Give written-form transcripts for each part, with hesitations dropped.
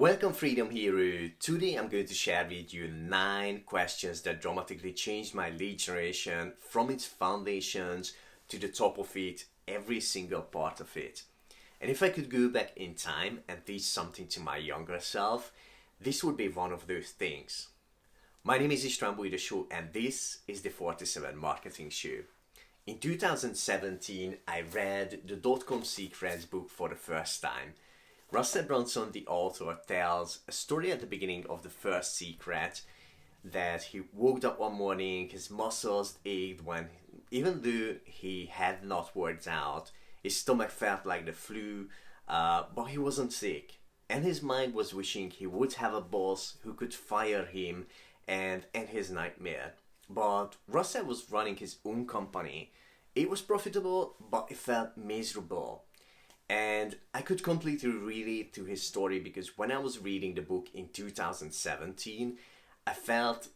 Welcome Freedom Hero. Today I'm going to share with you 9 questions that dramatically changed my lead generation from its foundations to the top of it, every single part of it. And if I could go back in time and teach something to my younger self, this would be one of those things. My name is István Bújdosó and this is the 47 Marketing Show. In 2017, I read the Dot-Com Secrets book for the first time. Russell Brunson, the author, tells a story at the beginning of the first secret that he woke up one morning, his muscles ached even though he had not worked out, his stomach felt like the flu, but he wasn't sick. And his mind was wishing he would have a boss who could fire him and end his nightmare. But Russell was running his own company. It was profitable, but it felt miserable. And I could completely relate to his story because when I was reading the book in 2017, I felt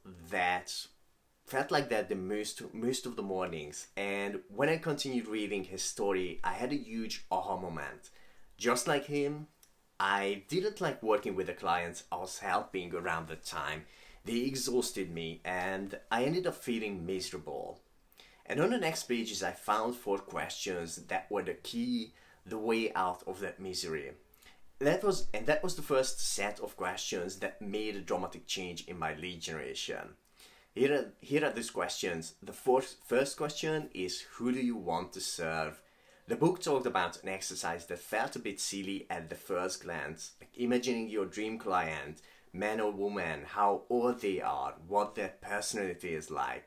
like that the most of the mornings. And when I continued reading his story, I had a huge aha moment. Just like him, I didn't like working with the clients I was helping around the time. They exhausted me and I ended up feeling miserable. And on the next pages, I found 4 questions that were the way out of that misery. That was the first set of questions that made a dramatic change in my lead generation. Here are these questions. The first question is, who do you want to serve? The book talked about an exercise that felt a bit silly at the first glance, like imagining your dream client, man or woman, how old they are, what their personality is like,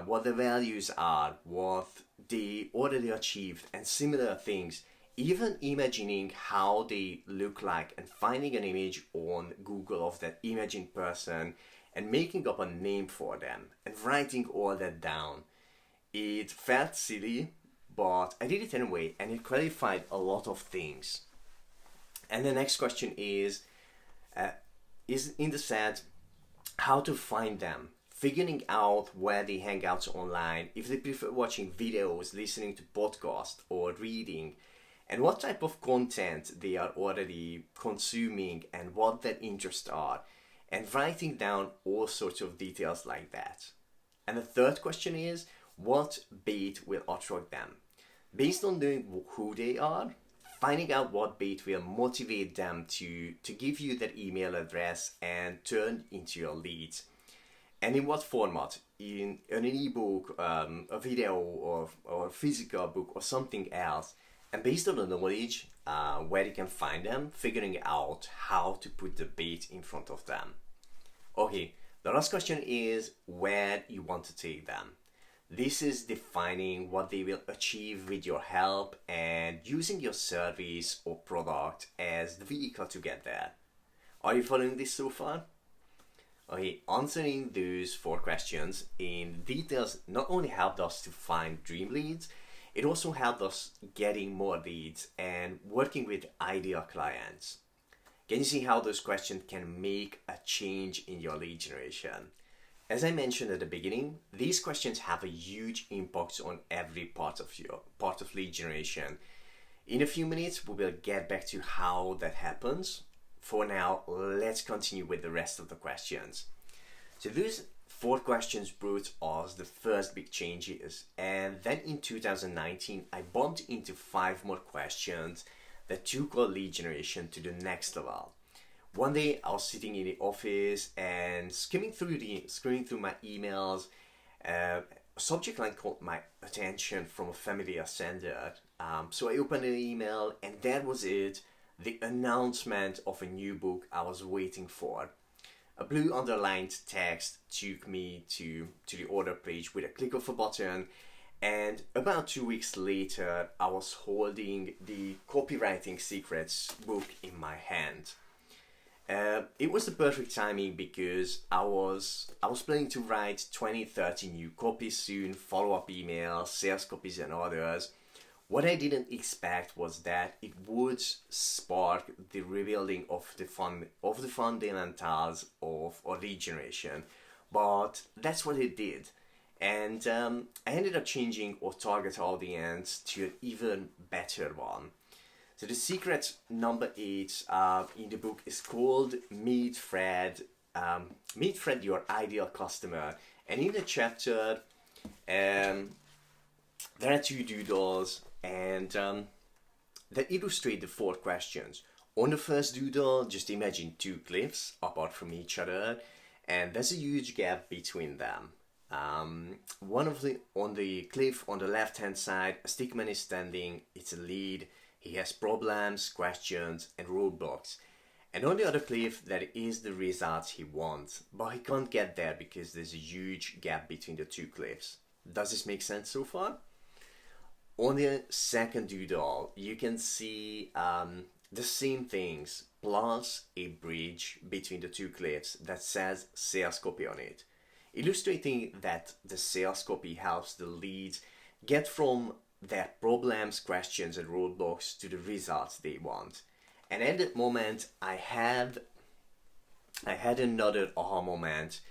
what their values are, what they already achieved, and similar things. Even imagining how they look like and finding an image on Google of that imagined person and making up a name for them and writing all that down. It felt silly, but I did it anyway and it clarified a lot of things. And the next question is in the set, how to find them. Figuring out where they hang out online, if they prefer watching videos, listening to podcasts, or reading, and what type of content they are already consuming and what their interests are, and writing down all sorts of details like that. And the third question is, what bait will attract them? Based on knowing who they are, finding out what bait will motivate them to give you their email address and turn into your leads. And in what format? In an ebook, a video, or a physical book, or something else. And based on the knowledge where you can find them, figuring out how to put the bait in front of them. Okay, the last question is where you want to take them. This is defining what they will achieve with your help and using your service or product as the vehicle to get there. Are you following this so far? Okay, answering those 4 questions in details not only helped us to find dream leads, it also helped us getting more leads and working with ideal clients. Can you see how those questions can make a change in your lead generation? As I mentioned at the beginning, these questions have a huge impact on every part of lead generation. In a few minutes, we will get back to how that happens. For now, let's continue with the rest of the questions. So those 4 questions brought us the first big changes, and then in 2019 I bumped into 5 more questions that took our lead generation to the next level. One day I was sitting in the office and skimming through my emails. A subject line caught my attention from a familiar sender. So I opened an email and that was it. The announcement of a new book I was waiting for. A blue underlined text took me to the order page with a click of a button, and about 2 weeks later I was holding the Copywriting Secrets book in my hand. It was the perfect timing because I was planning to write 20-30 new copies soon, follow-up emails, sales copies and others. What I didn't expect was that it would spark the rebuilding of the fundamentals of lead generation, but that's what it did. And I ended up changing our target audience to an even better one. So the secret number 8 in the book is called Meet Fred, your ideal customer. And in the chapter, there are 2 doodles, and that illustrate the 4 questions. On the first doodle, just imagine 2 cliffs apart from each other, and there's a huge gap between them. On the cliff on the left hand side, a stickman is standing. It's a lead. He has problems, questions, and roadblocks. And on the other cliff, there is the result he wants, but he can't get there because there's a huge gap between the 2 cliffs. Does this make sense so far? On the second doodle, you can see the same things plus a bridge between the 2 cliffs that says sales copy on it, illustrating that the sales copy helps the leads get from their problems, questions, and roadblocks to the results they want. And at that moment, I had another aha moment,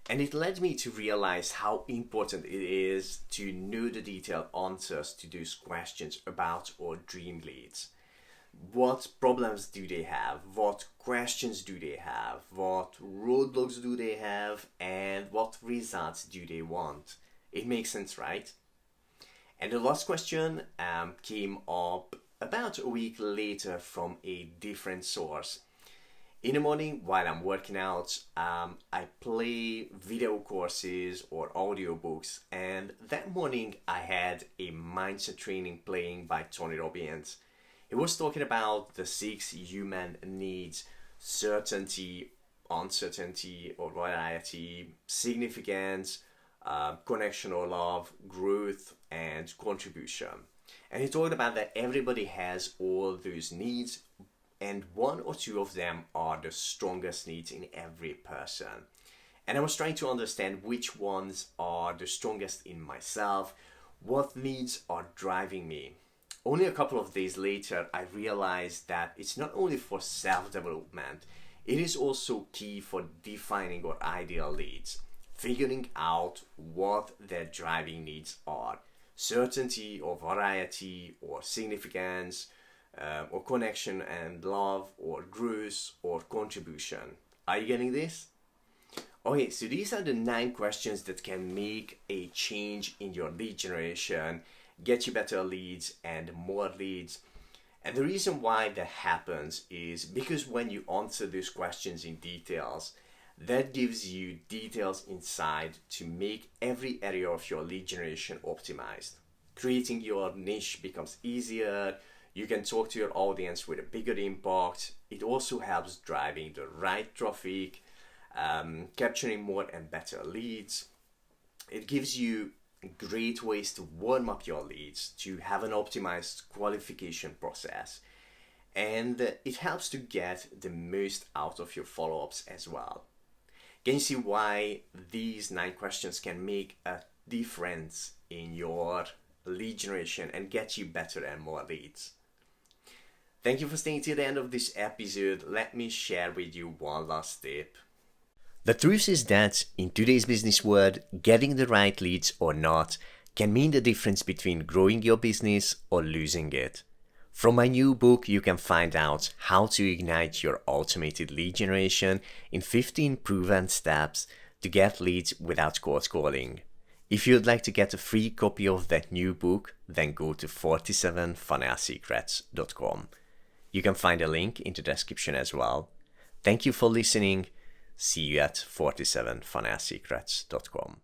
and it led me to realize how important it is to know the detailed answers to those questions about our dream leads. What problems do they have? What questions do they have? What roadblocks do they have? And what results do they want? It makes sense, right? And the last question came up about a week later from a different source. In the morning, while I'm working out, I play video courses or audiobooks, and that morning I had a mindset training playing by Tony Robbins. He was talking about the 6 human needs: certainty, uncertainty or variety, significance, connection or love, growth, and contribution. And he talked about that everybody has all those needs, and 1 or 2 of them are the strongest needs in every person. And I was trying to understand which ones are the strongest in myself, what needs are driving me. Only a couple of days later, I realized that it's not only for self-development, it is also key for defining our ideal leads, figuring out what their driving needs are: certainty or variety or significance, or connection and love, or growth or contribution. Are you getting this? Okay, so these are the 9 questions that can make a change in your lead generation, get you better leads and more leads. And the reason why that happens is because when you answer those questions in details, that gives you details inside to make every area of your lead generation optimized. Creating your niche becomes easier. You can talk to your audience with a bigger impact. It also helps driving the right traffic, capturing more and better leads. It gives you great ways to warm up your leads, to have an optimized qualification process. And it helps to get the most out of your follow-ups as well. Can you see why these 9 questions can make a difference in your lead generation and get you better and more leads? Thank you for staying till the end of this episode. Let me share with you one last tip. The truth is that in today's business world, getting the right leads or not can mean the difference between growing your business or losing it. From my new book, you can find out how to ignite your automated lead generation in 15 proven steps to get leads without cold calling. If you'd like to get a free copy of that new book, then go to 47funnelsecrets.com. You can find a link in the description as well. Thank you for listening. See you at 47funnelsecrets.com.